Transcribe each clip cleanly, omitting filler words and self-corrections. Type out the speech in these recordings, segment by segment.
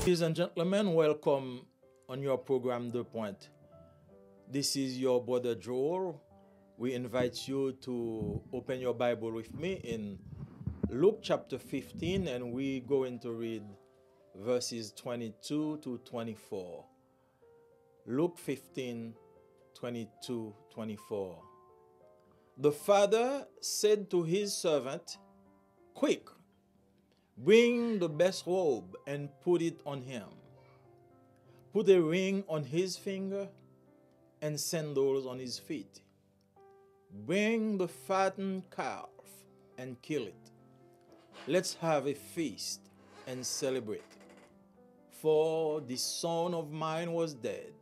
Ladies and gentlemen, welcome on your program De Point. This is your brother Joel. We invite you to open your Bible with me in Luke chapter 15, and we're going to read verses 22 to 24. Luke 15, 22, 24. The father said to his servant, "Quick, bring the best robe and put it on him. Put a ring on his finger and sandals on his feet. Bring the fattened calf and kill it. Let's have a feast and celebrate. For this son of mine was dead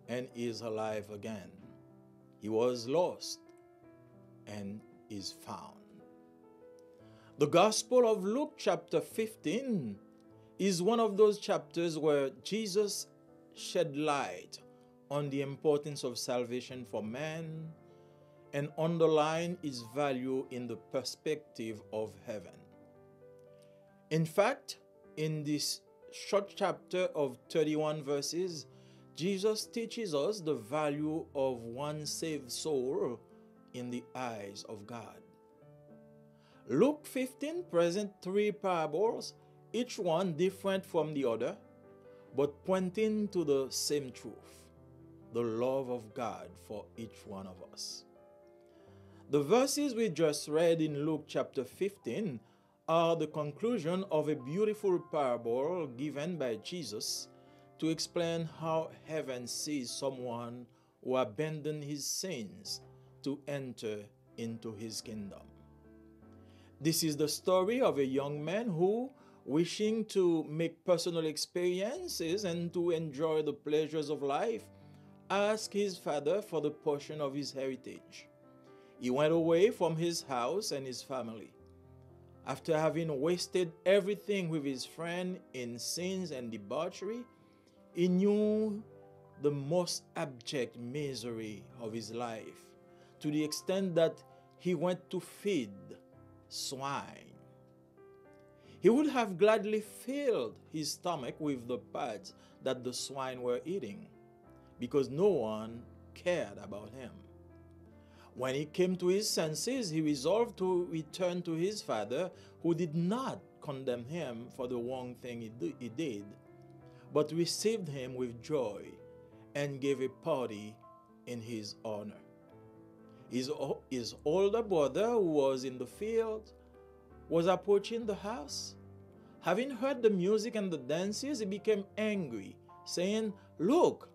and is alive again. He was lost and is found." The Gospel of Luke chapter 15 is one of those chapters where Jesus shed light on the importance of salvation for man and underlined its value in the perspective of heaven. In fact, in this short chapter of 31 verses, Jesus teaches us the value of one saved soul in the eyes of God. Luke 15 presents three parables, each one different from the other, but pointing to the same truth, the love of God for each one of us. The verses we just read in Luke chapter 15 are the conclusion of a beautiful parable given by Jesus to explain how heaven sees someone who abandoned his sins to enter into his kingdom. This is the story of a young man who, wishing to make personal experiences and to enjoy the pleasures of life, asked his father for the portion of his heritage. He went away from his house and his family. After having wasted everything with his friend in sins and debauchery, he knew the most abject misery of his life, to the extent that he went to feed swine. He would have gladly filled his stomach with the parts that the swine were eating, because no one cared about him. When he came to his senses, he resolved to return to his father, who did not condemn him for the wrong thing he did, but received him with joy and gave a party in his honor. His older brother, who was in the field, was approaching the house. Having heard the music and the dances, he became angry, saying, "Look,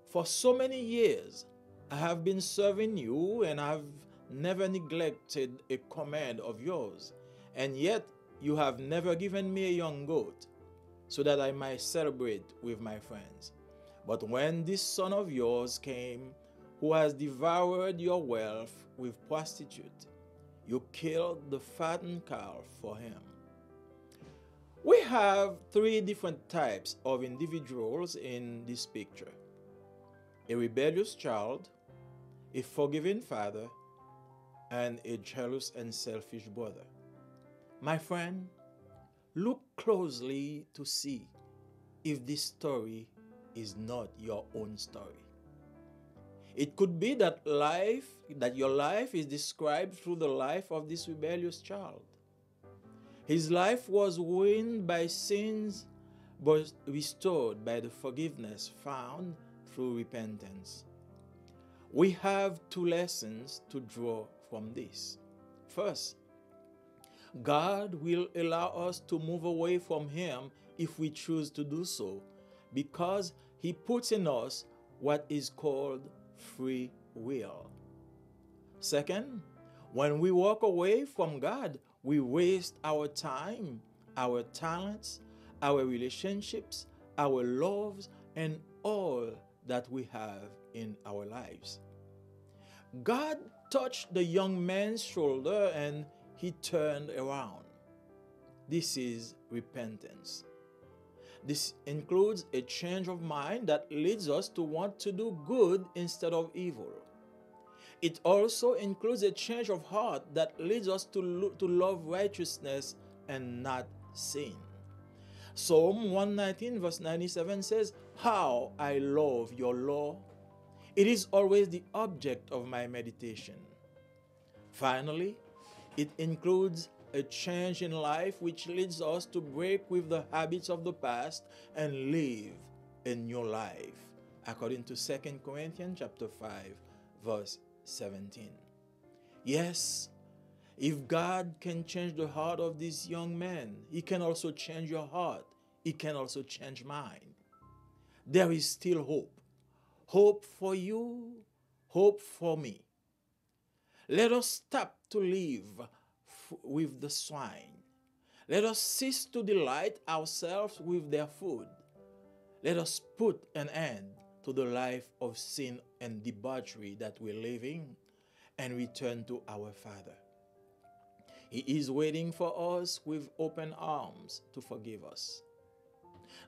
for so many years I have been serving you and I have never neglected a command of yours, and yet you have never given me a young goat so that I might celebrate with my friends. But when this son of yours came, who has devoured your wealth with prostitute, you killed the fattened calf for him." We have three different types of individuals in this picture: a rebellious child, a forgiving father, and a jealous and selfish brother. My friend, look closely to see if this story is not your own story. It could be that your life is described through the life of this rebellious child. His life was ruined by sins, but restored by the forgiveness found through repentance. We have two lessons to draw from this. First, God will allow us to move away from Him if we choose to do so, because He puts in us what is called free will. Second, when we walk away from God, we waste our time, our talents, our relationships, our loves, and all that we have in our lives. God touched the young man's shoulder and he turned around. This is repentance. This includes a change of mind that leads us to want to do good instead of evil. It also includes a change of heart that leads us to love righteousness and not sin. Psalm 119 verse 97 says, "How I love your law. It is always the object of my meditation." Finally, it includes a change in life which leads us to break with the habits of the past and live a new life, according to 2 Corinthians chapter 5 verse 17. Yes, if God can change the heart of this young man, he can also change your heart. He can also change mine. There is still hope. Hope for you, hope for me. Let us stop to live with the swine. Let us cease to delight ourselves with their food. Let us put an end to the life of sin and debauchery that we're living and return to our Father. He is waiting for us with open arms to forgive us.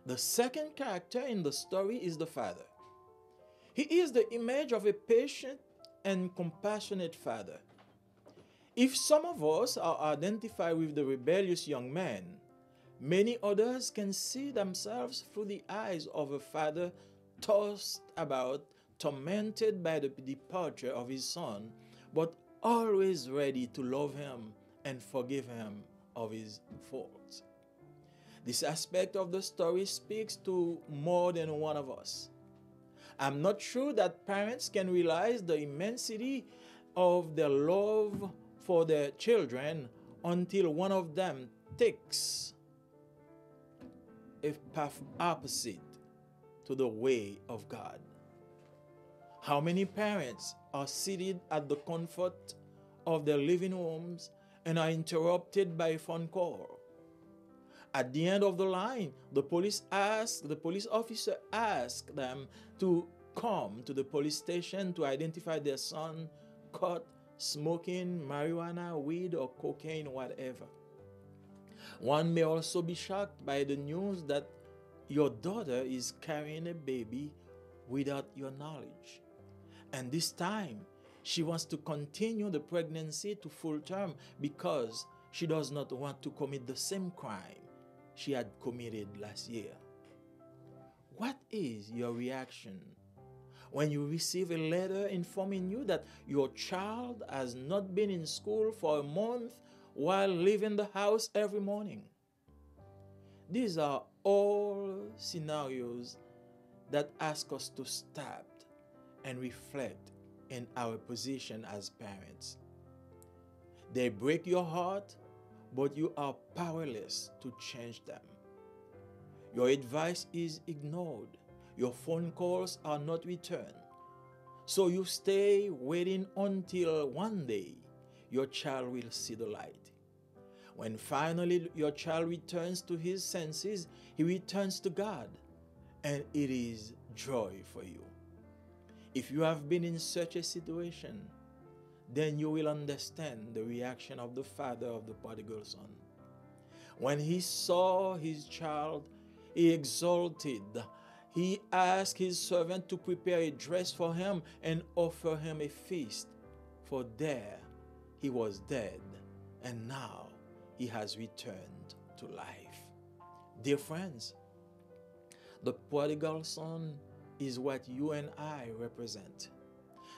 The second character in the story is the Father. He is the image of a patient and compassionate father. If some of us are identified with the rebellious young man, many others can see themselves through the eyes of a father tossed about, tormented by the departure of his son, but always ready to love him and forgive him of his faults. This aspect of the story speaks to more than one of us. I'm not sure that parents can realize the immensity of their love for their children until one of them takes a path opposite to the way of God. How many parents are seated at the comfort of their living rooms and are interrupted by a phone call? At the end of the line, the police officer asks them to come to the police station to identify their son caught smoking marijuana, weed, or cocaine, whatever. One may also be shocked by the news that your daughter is carrying a baby without your knowledge. And this time, she wants to continue the pregnancy to full term because she does not want to commit the same crime she had committed last year. What is your reaction when you receive a letter informing you that your child has not been in school for a month while leaving the house every morning? These are all scenarios that ask us to stop and reflect in our position as parents. They break your heart, but you are powerless to change them. Your advice is ignored. Your phone calls are not returned. So you stay waiting until one day your child will see the light. When finally your child returns to his senses, he returns to God, and it is joy for you. If you have been in such a situation, then you will understand the reaction of the father of the prodigal son. When he saw his child, he exulted. He asked his servant to prepare a dress for him and offer him a feast. For there he was dead, and now he has returned to life. Dear friends, the prodigal son is what you and I represent.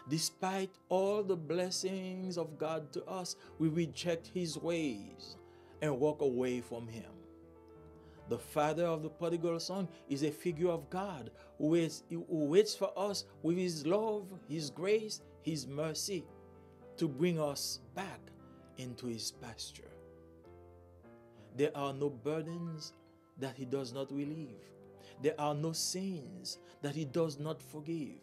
Despite all the blessings of God to us, we reject his ways and walk away from him. The father of the prodigal son is a figure of God who waits for us with his love, his grace, his mercy to bring us back into his pasture. There are no burdens that he does not relieve. There are no sins that he does not forgive.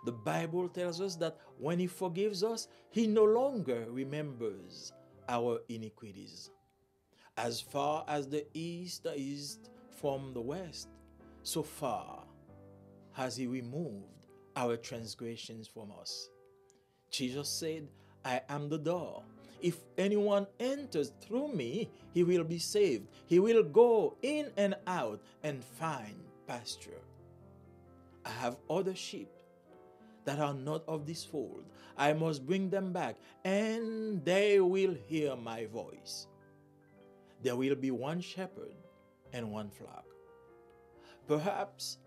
The Bible tells us that when he forgives us, he no longer remembers our iniquities. As far as the east is from the west, so far has he removed our transgressions from us. Jesus said, I am the door. If anyone enters through me, he will be saved. He will go in and out and find pasture. I have other sheep that are not of this fold. I must bring them back, and they will hear my voice. There will be one shepherd, and one flock. Perhaps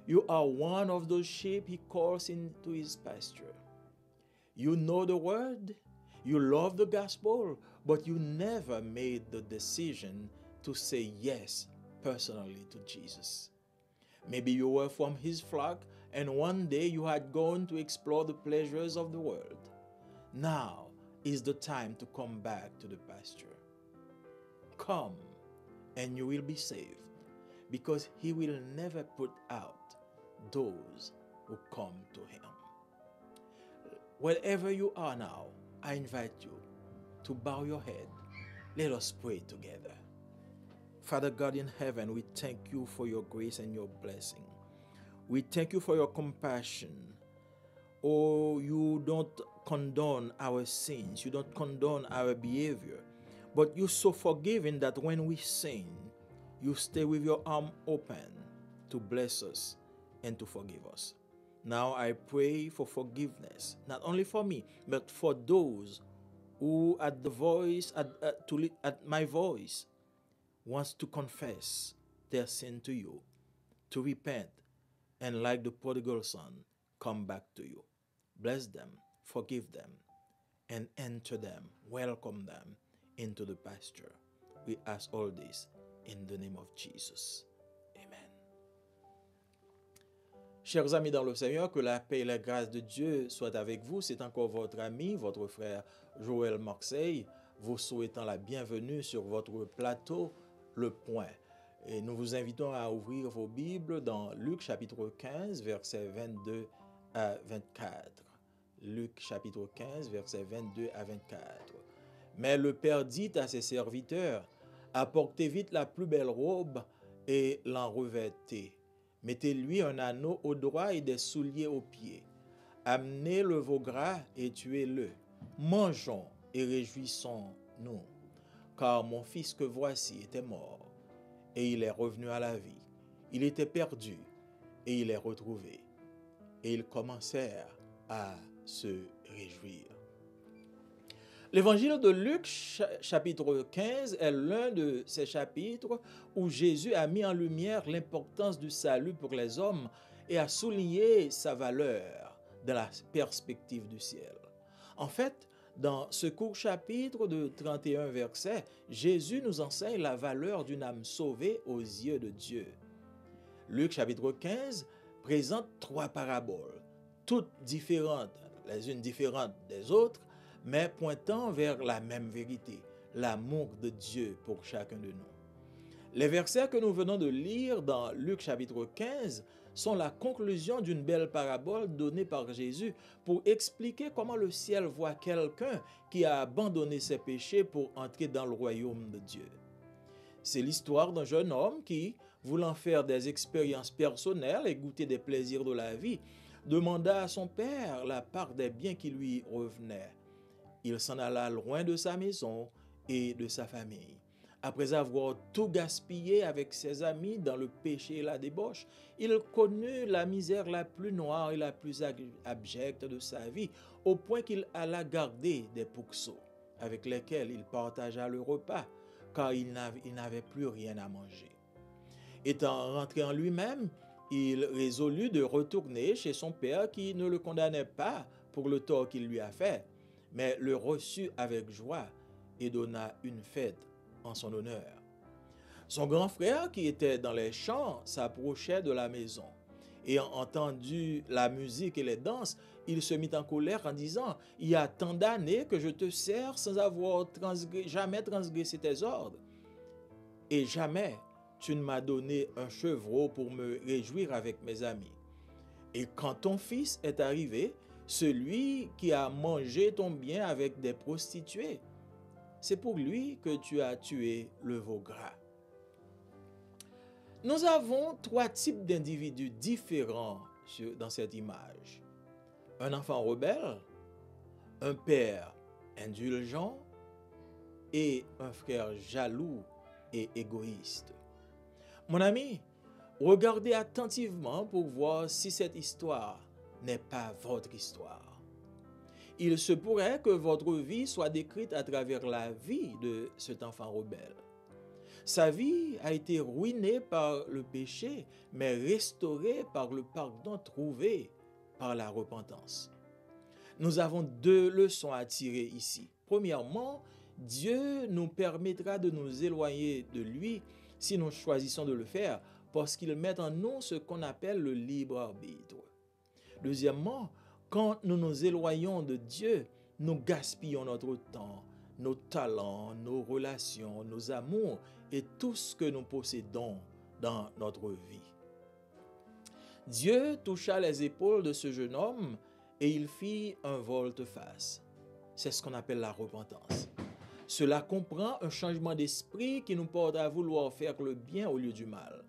you are one of those sheep he calls into his pasture. You know the word, you love the gospel, but you never made the decision to say yes personally to Jesus. Maybe you were from his flock and one day you had gone to explore the pleasures of the world. Now is the time to come back to the pasture. Come and you will be saved, because he will never put out those who come to him. Wherever you are now, I invite you to bow your head. Let us pray together. Father God in heaven, we thank you for your grace and your blessing. We thank you for your compassion. Oh, you don't condone our sins. You don't condone our behavior. But you're so forgiving that when we sin, you stay with your arm open to bless us and to forgive us. Now I pray for forgiveness, not only for me, but for those who at my voice wants to confess their sin to you, to repent, and like the prodigal son, come back to you. Bless them, forgive them, and enter them, welcome them into the pasture. We ask all this in the name of Jesus. Amen. Chers amis dans le Seigneur, que la paix et la grâce de Dieu soient avec vous. C'est encore votre ami, votre frère Joël Marseille, vous souhaitant la bienvenue sur votre plateau, Le Point. Et nous vous invitons à ouvrir vos Bibles dans Luc chapitre 15, versets 22 à 24. Luc chapitre 15, versets 22 à 24. Mais le Père dit à ses serviteurs, apportez vite la plus belle robe et l'en revêtez. Mettez-lui un anneau au doigt et des souliers aux pieds. Amenez le veau gras et tuez-le. Mangeons et réjouissons-nous. Car mon fils que voici était mort, et il est revenu à la vie. Il était perdu, et il est retrouvé. Et ils commencèrent à se réjouir. L'évangile de Luc, chapitre 15, est l'un de ces chapitres où Jésus a mis en lumière l'importance du salut pour les hommes et a souligné sa valeur dans la perspective du ciel. En fait, dans ce court chapitre de 31 versets, Jésus nous enseigne la valeur d'une âme sauvée aux yeux de Dieu. Luc, chapitre 15, présente 3 paraboles, toutes différentes, les unes différentes des autres, mais pointant vers la même vérité, l'amour de Dieu pour chacun de nous. Les versets que nous venons de lire dans Luc chapitre 15 sont la conclusion d'une belle parabole donnée par Jésus pour expliquer comment le ciel voit quelqu'un qui a abandonné ses péchés pour entrer dans le royaume de Dieu. C'est l'histoire d'un jeune homme qui, voulant faire des expériences personnelles et goûter des plaisirs de la vie, demanda à son père la part des biens qui lui revenaient. Il s'en alla loin de sa maison et de sa famille. Après avoir tout gaspillé avec ses amis dans le péché et la débauche, il connut la misère la plus noire et la plus abjecte de sa vie, au point qu'il alla garder des pourceaux, avec lesquels il partagea le repas, car il n'avait plus rien à manger. Étant rentré en lui-même, il résolut de retourner chez son père qui ne le condamnait pas pour le tort qu'il lui a fait, mais le reçut avec joie et donna une fête en son honneur. Son grand frère, qui était dans les champs, s'approchait de la maison. Ayant entendu la musique et les danses, il se mit en colère en disant, « Il y a tant d'années que je te sers sans avoir jamais transgressé tes ordres. Et jamais tu ne m'as donné un chevreau pour me réjouir avec mes amis. Et quand ton fils est arrivé, celui qui a mangé ton bien avec des prostituées, c'est pour lui que tu as tué le veau gras. » Nous avons 3 types d'individus différents dans cette image. Un enfant rebelle, un père indulgent et un frère jaloux et égoïste. Mon ami, regardez attentivement pour voir si cette histoire n'est pas votre histoire. Il se pourrait que votre vie soit décrite à travers la vie de cet enfant rebelle. Sa vie a été ruinée par le péché, mais restaurée par le pardon trouvé par la repentance. Nous avons deux leçons à tirer ici. Premièrement, Dieu nous permettra de nous éloigner de lui si nous choisissons de le faire, parce qu'il met en nous ce qu'on appelle le libre arbitre. Deuxièmement, quand nous nous éloignons de Dieu, nous gaspillons notre temps, nos talents, nos relations, nos amours et tout ce que nous possédons dans notre vie. Dieu toucha les épaules de ce jeune homme et il fit un volte-face. C'est ce qu'on appelle la repentance. Cela comprend un changement d'esprit qui nous porte à vouloir faire le bien au lieu du mal.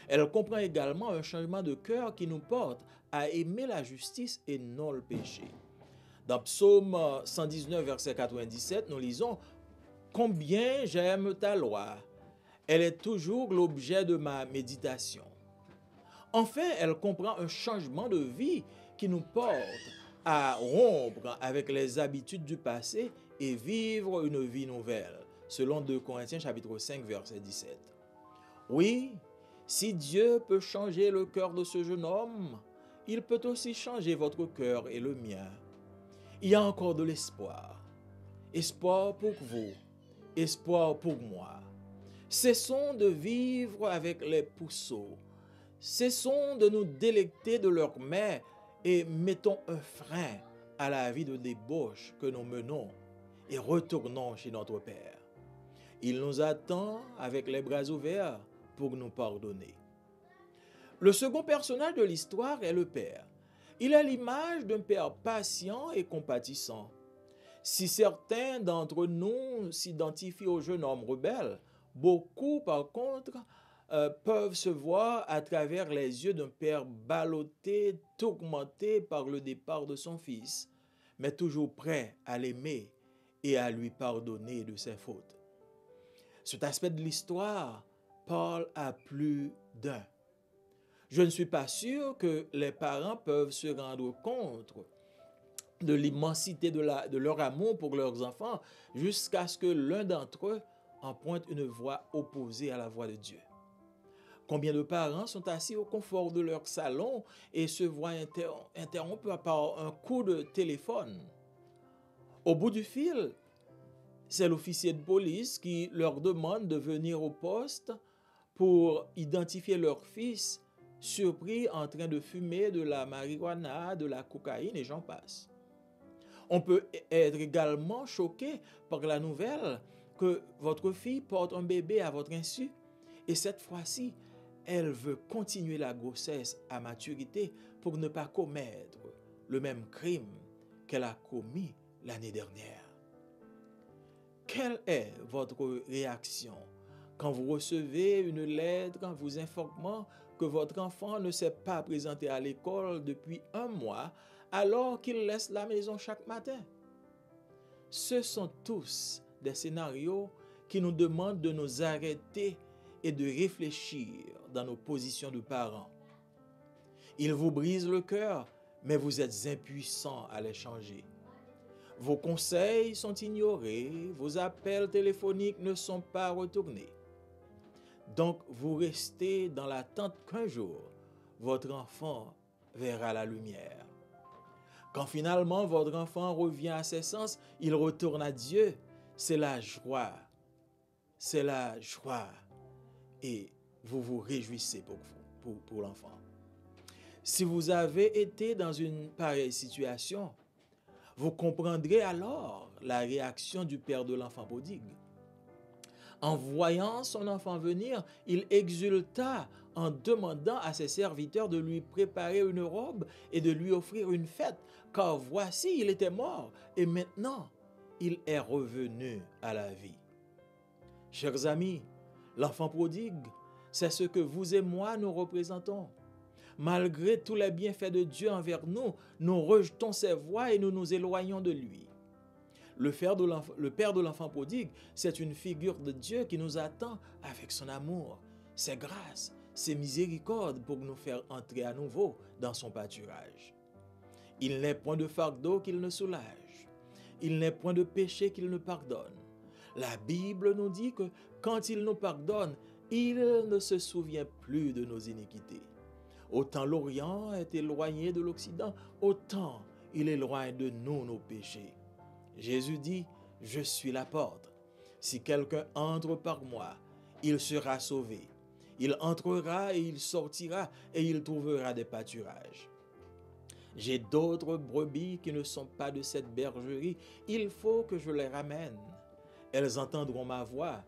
Elle comprend également un changement de cœur qui nous porte à aimer la justice et non le péché. Dans Psaume 119, verset 97, nous lisons « Combien j'aime ta loi, elle est toujours l'objet de ma méditation. » Enfin, elle comprend un changement de vie qui nous porte à rompre avec les habitudes du passé et vivre une vie nouvelle, selon 2 Corinthiens chapitre 5, verset 17. Oui, si Dieu peut changer le cœur de ce jeune homme, il peut aussi changer votre cœur et le mien. Il y a encore de l'espoir. Espoir pour vous, espoir pour moi. Cessons de vivre avec les puceaux. Cessons de nous délecter de leurs mets et mettons un frein à la vie de débauche que nous menons et retournons chez notre Père. Il nous attend avec les bras ouverts pour nous pardonner. Le second personnage de l'histoire est le Père. Il est l'image d'un Père patient et compatissant. Si certains d'entre nous s'identifient au jeune homme rebelle, beaucoup par contre peuvent se voir à travers les yeux d'un père ballotté, tourmenté par le départ de son fils, mais toujours prêt à l'aimer et à lui pardonner de ses fautes. Cet aspect de l'histoire parle à plus d'un. Je ne suis pas sûr que les parents peuvent se rendre compte de l'immensité de leur amour pour leurs enfants jusqu'à ce que l'un d'entre eux emprunte une voie opposée à la voix de Dieu. Combien de parents sont assis au confort de leur salon et se voient interrompus par un coup de téléphone? Au bout du fil, c'est l'officier de police qui leur demande de venir au poste pour identifier leur fils surpris en train de fumer de la marijuana, de la cocaïne et j'en passe. On peut être également choqué par la nouvelle que votre fille porte un bébé à votre insu et cette fois-ci, elle veut continuer la grossesse à maturité pour ne pas commettre le même crime qu'elle a commis l'année dernière. Quelle est votre réaction quand vous recevez une lettre vous informant que votre enfant ne s'est pas présenté à l'école depuis 1 mois alors qu'il laisse la maison chaque matin? Ce sont tous des scénarios qui nous demandent de nous arrêter et de réfléchir dans nos positions de parents. Ils vous brisent le cœur, mais vous êtes impuissants à les changer. Vos conseils sont ignorés, vos appels téléphoniques ne sont pas retournés. Donc, vous restez dans l'attente qu'un jour, votre enfant verra la lumière. Quand finalement votre enfant revient à ses sens, il retourne à Dieu. C'est la joie. C'est la joie. Et vous vous réjouissez pour l'enfant. Si vous avez été dans une pareille situation, vous comprendrez alors la réaction du père de l'enfant prodigue. En voyant son enfant venir, il exulta en demandant à ses serviteurs de lui préparer une robe et de lui offrir une fête, car voici, il était mort et maintenant, il est revenu à la vie. Chers amis, l'enfant prodigue, c'est ce que vous et moi nous représentons. Malgré tous les bienfaits de Dieu envers nous, nous rejetons ses voies et nous nous éloignons de lui. Le père de l'enfant prodigue, c'est une figure de Dieu qui nous attend avec son amour, ses grâces, ses miséricordes pour nous faire entrer à nouveau dans son pâturage. Il n'est point de fardeau qu'il ne soulage. Il n'est point de péché qu'il ne pardonne. La Bible nous dit que quand il nous pardonne, il ne se souvient plus de nos iniquités. Autant l'Orient est éloigné de l'Occident, autant il éloigne de nous nos péchés. Jésus dit, « Je suis la porte. Si quelqu'un entre par moi, il sera sauvé. Il entrera et il sortira et il trouvera des pâturages. J'ai d'autres brebis qui ne sont pas de cette bergerie. Il faut que je les ramène. Elles entendront ma voix.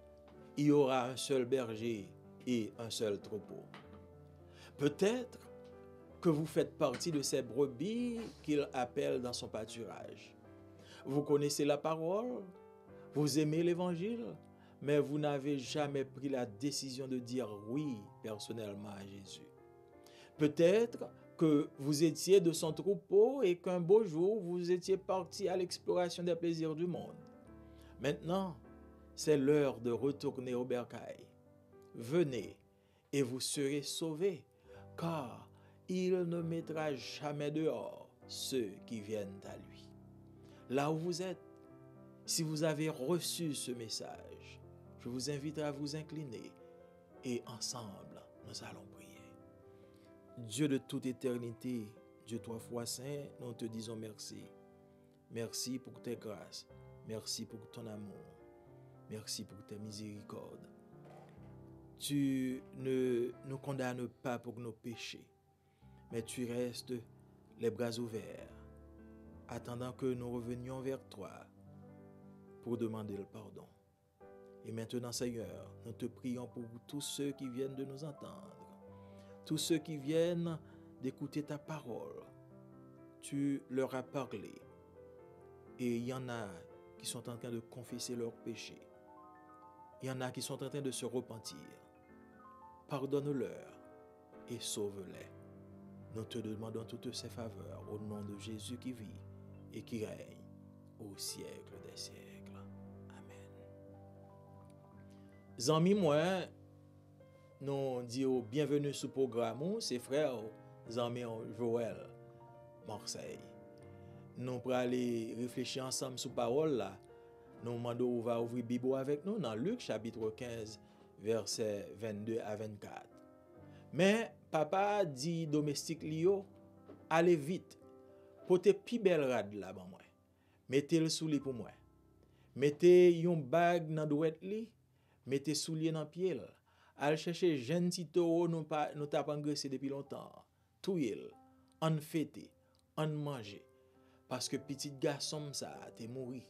Il y aura un seul berger et un seul troupeau. » Peut-être que vous faites partie de ces brebis qu'il appelle dans son pâturage. Vous connaissez la parole, vous aimez l'évangile, mais vous n'avez jamais pris la décision de dire oui personnellement à Jésus. Peut-être que vous étiez de son troupeau et qu'un beau jour, vous étiez parti à l'exploration des plaisirs du monde. Maintenant, c'est l'heure de retourner au bercail. Venez et vous serez sauvés, car il ne mettra jamais dehors ceux qui viennent à lui. Là où vous êtes, si vous avez reçu ce message, je vous invite à vous incliner et ensemble, nous allons prier. Dieu de toute éternité, Dieu trois fois saint, nous te disons merci. Merci pour tes grâces, merci pour ton amour, merci pour tes miséricordes. Tu ne nous condamnes pas pour nos péchés, mais tu restes les bras ouverts, attendant que nous revenions vers toi pour demander le pardon. Et maintenant, Seigneur, nous te prions pour tous ceux qui viennent de nous entendre, tous ceux qui viennent d'écouter ta parole. Tu leur as parlé, et il y en a qui sont en train de confesser leurs péchés. Il y en a qui sont en train de se repentir. Pardonne-leur et sauve-les. Nous te demandons toutes ces faveurs au nom de Jésus qui vit et qui règne au siècle des siècles. Amen. Zami moi, nous disons bienvenue sur le programme, c'est frère Zami Joël Marseille. Nous pour aller réfléchir ensemble sur parole là. Nous demandons va ouvrir Bible avec nous dans Luc chapitre 15 versets 22 à 24. Mais papa dit domestique Lio, allez vite, portez pi belle rad là ban moi. Mettez-le sous lit pour moi. Mettez yon bag dans douette li, mettez soulier dans pied. Al chercher jeune petit taureau nous t'a pas engraissé depuis longtemps. Touil, en fêter, en manger parce que petit garçon ça t'est mouru.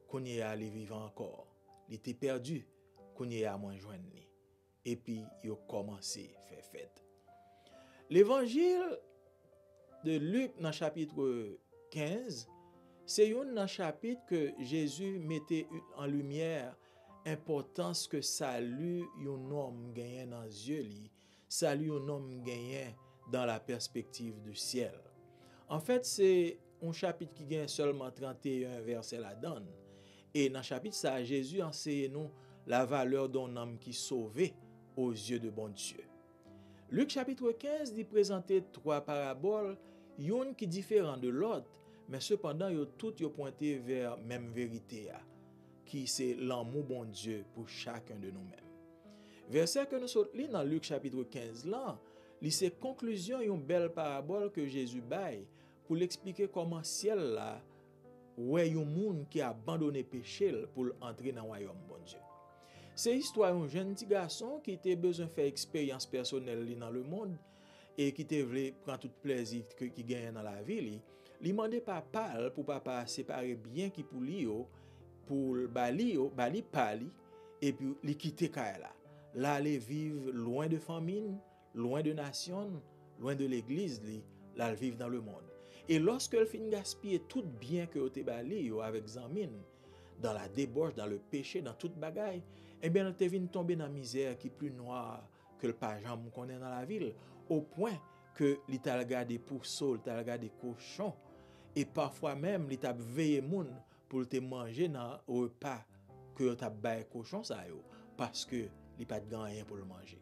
Qu'on y est allé vivre encore. Il était perdu, qu'on y est à moins joindre. Et puis, il a commencé à faire fête. L'évangile de Luc, dans le chapitre 15, c'est un chapitre que Jésus mettait en lumière l'importance que salut un homme gagne dans les yeux, salut un homme gagne dans la perspective du ciel. En fait, c'est un chapitre qui gagne seulement 31 versets là-dedans. Et dans le chapitre, ça, Jésus enseigne nous la valeur d'un homme qui est sauvé aux yeux de bon Dieu. Luc chapitre 15 dit présenter trois paraboles, une qui est différente de l'autre, mais cependant, toutes sont pointées vers la même vérité, qui c'est l'amour bon Dieu pour chacun de nous-mêmes. Verset que nous lisons dans Luc chapitre 15 là, c'est conclusion une belle parabole que Jésus baille pour l'expliquer comment ciel là ouais yon moun qui a abandonné péché pour entrer dans le royaume bon Dieu. C'est l'histoire d'un jeune petit garçon qui était besoin de faire expérience personnelle dans le monde et qui était voulu prendre tout plaisir qui gagne dans la vie. Il demandait papa pour papa séparer bien qui pour lui pour bali pali et puis il quitter là. Là aller vivre loin de famine, loin de nation, loin de l'église, là vivre dans le monde. Et lorsque elle finit gaspiller tout bien que te bali avec zamine, dans la débauche, dans le péché, dans toute bagaille, eh bien, elle te vient tomber dans la misère qui est plus noire que le pajam qu'on est dans la ville, au point que il t'a regardé pour sol, t'a regardé cochon, et parfois même, il t'a veillé moun pour te manger dans le repas que t'a baillé cochon ça yo, parce que il pas de rien pour le manger.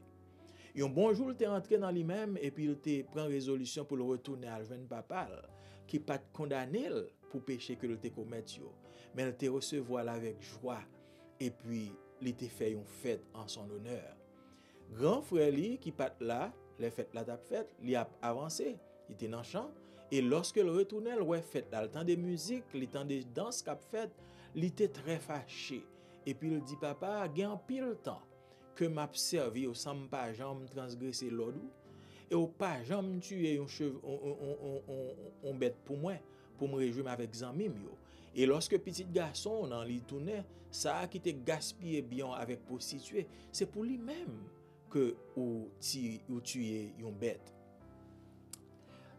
Et un bon jour, il est rentré dans lui-même et puis il te prend résolution pour le retourner à le papa qui pas condamné pour péché que il te commettre, mais il te recevoir avec joie et puis il était fait une fête en son honneur. Grand frère li qui pat là, les fêtes là t'a fait, il a avancé, il était dans le champ et lorsque il retournait, il ouais fête là, le temps de musique, le temps de danse qu'a fait, il était très fâché. Et puis il dit papa, gen pile temps que m'a servi au sans pas jamais transgresser l'ordre et au pas jamais tuer un bête pour me réjouir avec zanmim yo. Et lorsque petit garçon dans li tournait, ça qui était gaspillé bien avec prostituée, c'est pour lui-même que ou tuer une bête.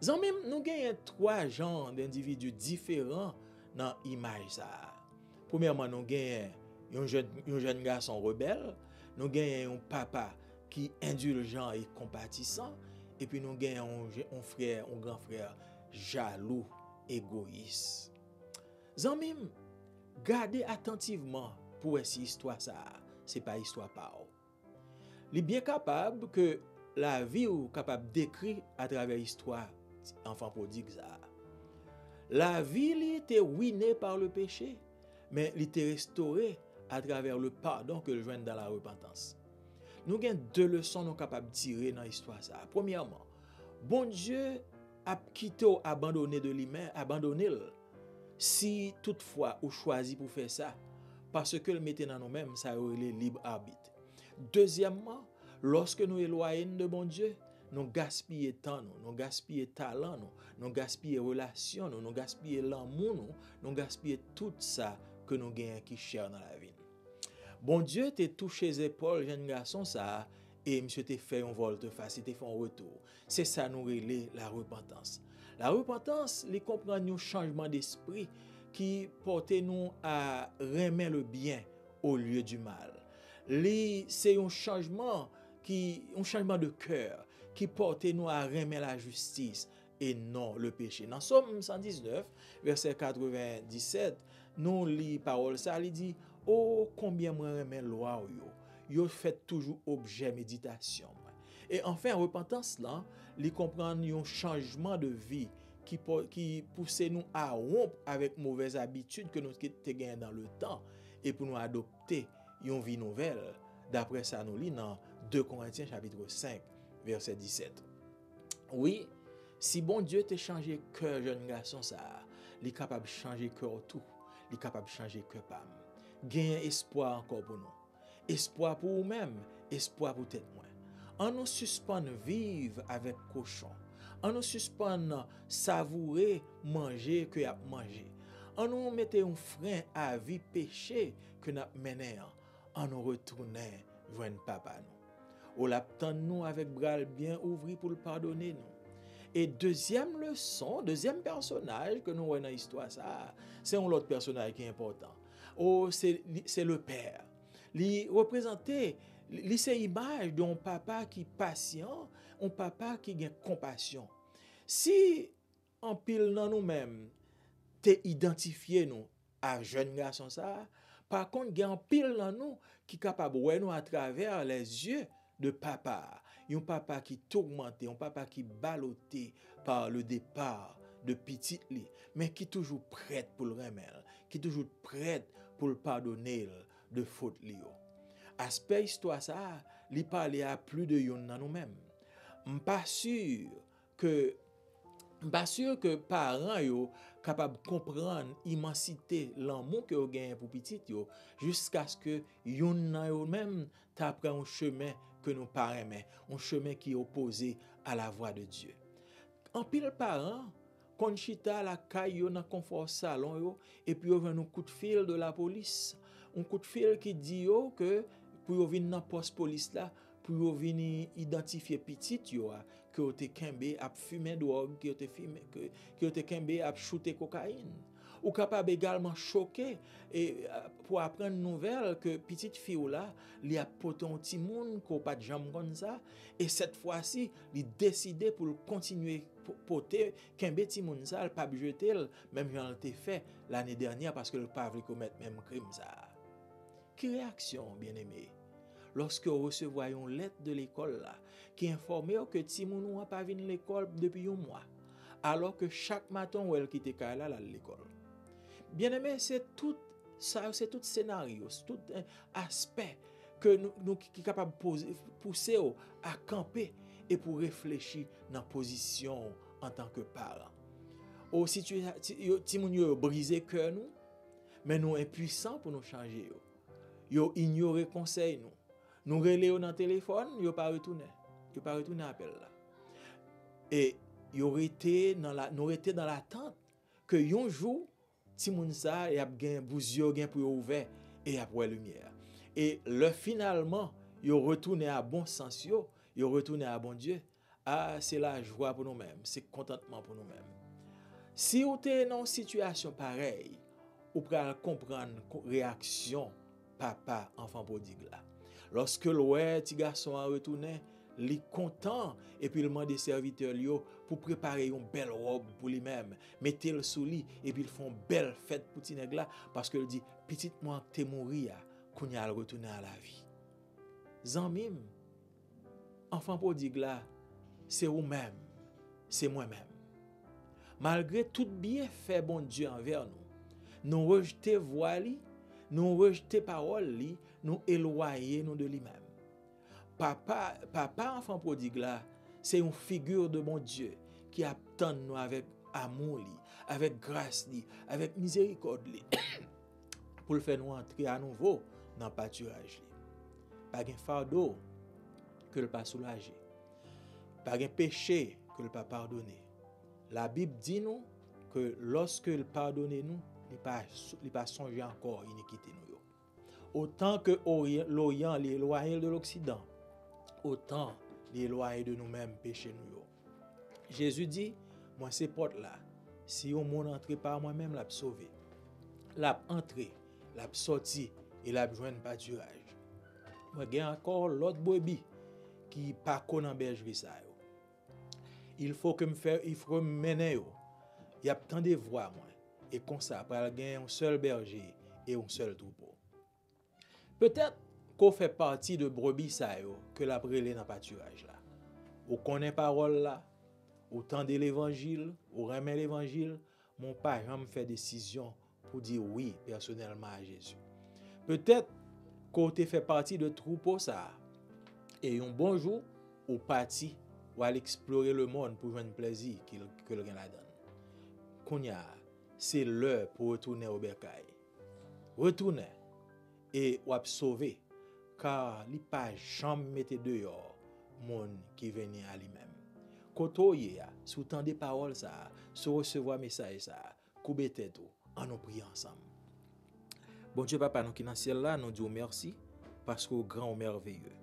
Zanmim, nous gagnons trois genres d'individus différents dans l'image ça. Premièrement, nous gagnons un jeune garçon rebelle, nous gagnons un papa qui indulgent et compatissant, et puis nous gagnons un grand frère jaloux, égoïste. Zanmim, gardez attentivement pour si histoire ça, c'est pas histoire par. Il est bien capable que la vie ou capable d'écrire à travers l'histoire enfant prodigue ça. La vie il était ruinée par le péché, mais il était restauré à travers le pardon que le joigne dans la repentance. Nous avons deux leçons nous capables de tirer dans l'histoire ça. Premièrement, bon Dieu a quitté ou abandonné de lui-même, abandonné si toutefois ou choisi pour faire ça, parce que le mettait dans nous-mêmes, ça aurait le libre arbitre. Deuxièmement, lorsque nous éloignons de bon Dieu, nous gaspillons temps, nous gaspillons talent, nous gaspillons relations, nous gaspillons l'amour, nous gaspillons tout ça que nous gagnons qui cher dans la vie. Bon Dieu t'a touché les épaules, jeune garçon, ça, et monsieur t'a fait un volte-face, il t'a fait un retour. C'est ça nous relève la repentance. La repentance, il comprend un changement d'esprit qui porte nous à remettre le bien au lieu du mal. C'est un changement de cœur qui porte nous à remettre la justice et non le péché. Dans Somme 119, verset 97, nous lit parole ça, il dit oh combien moi remets loi yo fait toujours objet méditation. Et enfin repentance là, il comprend un changement de vie qui pousse nous à rompre avec mauvaises habitudes que nous avons gagnées dans le temps et pour nous adopter une vie nouvelle. D'après ça, nous lisons dans 2 Corinthiens chapitre 5, verset 17. Oui, si bon Dieu t'a changé cœur, jeune garçon, ça, il est capable de changer cœur tout. Il est capable de changer cœur pam. Gagne espoir encore pour nous. Espoir pour nous-mêmes, espoir pour tête moins. En nous suspend vivre avec cochon. En nous suspend savourer manger que y a mangé. En nous mettre un frein à vie péché que n'a mené. En nous retourner joindre papa nous. Ou l'attend nous avec bras bien ouvri pour le pardonner nous. Et deuxième leçon, deuxième personnage que nous voyons dans l'histoire ça, c'est un autre personnage qui est important. Oh, c'est le père. Il représentait c'est l'image d'un papa qui est patient, un papa qui a compassion. Si en pile dans nous-mêmes, t'es identifié nous à jeune garçon ça, par contre, il y a un pile dans nous qui est capable de voir nous à travers les yeux de papa. Un papa qui tourmenté, un papa qui ballotté par le départ de petit lit, mais qui est toujours prête pour le remettre, qui est toujours prête pour le pardonner de faute li yo. Aspect histoire ça, li parle à plus de yon dans nous-mêmes. Pas sûr que parents yo capable comprendre immensité l'amour que yo gagne pour petit yo jusqu'à ce que yon nan yo même t'apprend un chemin que nous pas aimer, un chemin qui est opposé à la voie de Dieu. En pile parents kon chita la caille yo dans confort salon yo et puis yo vinn un coup de fil de la police, un coup de fil qui dit yo que pour yo vinn dans poste police là pour yo vinn identifier petit yo que yo te kembe a fumer drogue, que yo te fumer que yo te kembe a shooter cocaïne. Ou capable également choqué et pour apprendre nouvelle que petite fille là, li a poté un petit monde ko pas jambe comme ça et cette fois-ci, il décidé pour continuer poté kembe petit monde ça, pas jeter même j'en l'ai fait l'année dernière parce que le pas voulu commettre même crime ça. Quelle réaction bien-aimé lorsque vous recevez une lettre de l'école là qui informe que petit monde n'a pas venu l'école depuis un mois alors que chaque matin où elle quitte là l'école. Bien-aimé, c'est toute Ça, c'est tout scénario, c'est tout aspect que nous qui capable pousser à camper et pour réfléchir dans la position en tant que parents. Au situation, ti moun yo brisé cœur nous, mais nous impuissants pour nous changer yo. Yo ignorer conseil nous. Nous relé yo dans téléphone, yo pas retourner. Yo pas retourner appel là. Et nous étions dans l'attente que un jour, ti moun sa y a gen bouzio gen pour ouvert et après lumière. Et le finalement, yo retourné à bon sens yo retourné à bon Dieu. Ah, c'est la joie pour nous-mêmes, c'est contentement pour nous-mêmes. Si vous êtes dans une situation pareille, vous pouvez comprendre la réaction papa enfant prodigue là. Lorsque le petit garçon a retourné, il est content et puis il demande des serviteurs pour préparer une belle robe pour lui-même, mettez-le sous lit et puis ils font une belle fête pour petit nèg là parce qu'il dit petit moi t'es mouri qu'on y a retourner à la vie. Zanmim, enfant prodigue là, c'est vous-même, c'est moi-même. Malgré tout bien fait bon Dieu envers nous, nous rejeter voix li, nous rejeter parole li, nous éloigner nous de lui-même. Papa enfant prodigue là, c'est une figure de mon Dieu qui attend nous avec amour li, avec grâce li, avec miséricorde li, pour le faire nous entrer à nouveau dans le pâturage li. Pas de fardeau que le pas soulager, pas de péché que le pas pardonner. La Bible dit nous que lorsque il pardonne nous, il pas songer encore iniquité nous. Autant que l'Orient est éloigné de l'Occident, autant l'éloigner de nous-mêmes péché nous. Jésus dit, moi c'est porte là. Si on monde entre par moi-même, l'a sauvé. L'a entré, l'a sorti et l'a joindre pâturage. Moi j'ai encore l'autre brebis qui pas connaît bergerie ça. Il faut me mener yo. Il y a tant de voix moi et comme ça pour gagner un seul berger et un seul troupeau. Peut-être qu'on fait partie de brebis ça yo que la brûlé dans pâturage là. Ou connaît parole là, ou tendez l'évangile, ou remet l'évangile, mon père me fait décision pour dire oui personnellement à Jésus. Peut-être qu'on fait partie de troupeau ça et un bon jour ou parti ou aller explorer le monde pour joindre plaisir que le gain la donne. Kounya, c'est l'heure pour retourner au bercail. Retourner et ou sauver car li pas jamais mettre dehors monde qui venait à lui-même. Kotoye sous tant des paroles ça, sous recevoir message ça, couper tête en nous prier ensemble. Bon Dieu papa nous qui dans le ciel là, nous disons merci parce que grand ou merveilleux.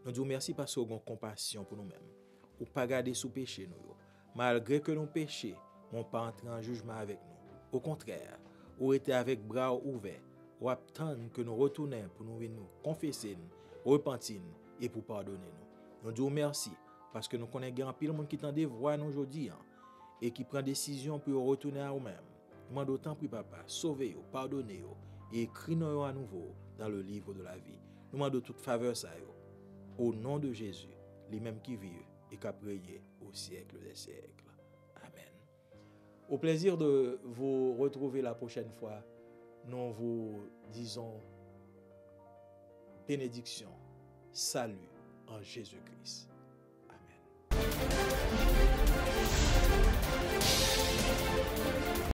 Nous disons merci parce que vous avez compassion pour nous-mêmes. Ou pas garder sous péché nous. Malgré que nous péchons, on pas entrer en jugement avec nous. Au contraire, ou était avec bras ouverts, ou attendre que nous retournions pour nous venir confesser, repentir et pour pardonner nous. Nous disons merci parce que nous connaissons grand pile monde qui tend de voir nous aujourd'hui et qui prend décision pour retourner à eux-mêmes. Nous demandons autant pour papa, sauvez-vous, pardonnez-vous et écrivez-nous à nouveau dans le livre de la vie. Nous demandons toute faveur ça au nom de Jésus, lui-même qui vit et qui a prié au siècle des siècles. Amen. Au plaisir de vous retrouver la prochaine fois, nous vous disons bénédiction, salut en Jésus-Christ.